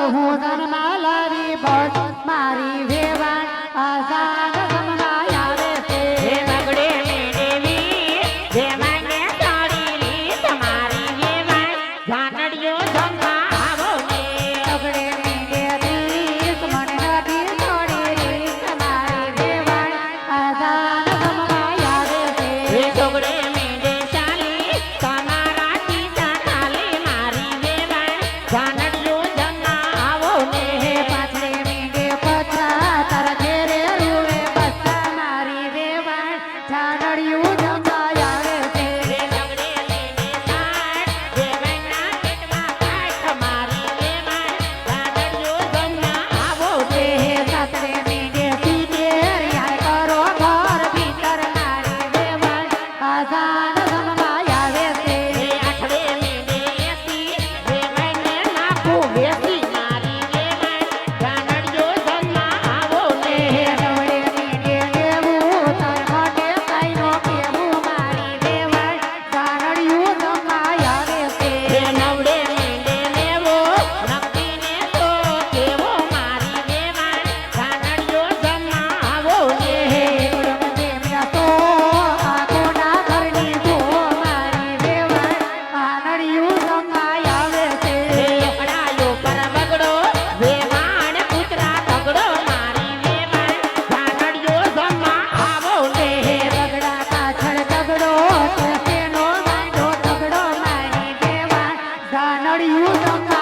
હું જન્મા લાવી બસ મારી વેવાણ આઝાદ જમવા આવે છે બગડે દેવી જે માંગે સાડી તમારી વેવાણ જાનડિયો જમવા આવો ને બગડે દેવી મને નથી છોડી તમારી વેવાણ આઝાદ જમવા આવે છે બગડે મેંડે ચાલી તમારા ટીચા ચાલી મારી વેવાણ જાનડિયો જમવા આવો ને પાછળે મીંડે પછા તારા ઘેરે રૂવે બસ મારી વેવાણ જાનડિયું જમવા આવે છે બગડે મેંડે સાડ જે મૈના પેટમાં કાઠ મારી વેવાણ જાનડિયો જમવા આવો ને સાતરે મીંડે સીધેર યાર કરો ઘર ભીતર મારી વેવાણ આઝાદ જમવા આવે છે આઠડે મેંડે એસી જે મૈને નાખું વેસી મારી વેવાણ જાનડિયો જમવા આવો ને નવડે મીંડે દેવું તાર માટે કાઈનો કેવું મારી વેવાણ જાનડિયું જમવા આવે છે નવડે મેંડે લેવો નક્કીને તો કેવો મારી વેવાણ જાનડિયો જમવા આવો ને અકડાયો પર બગડો વેવાણ કૂતરા તગડો મારી વેવાણ જાનડિયો જમવા આવો ને જાનડિયું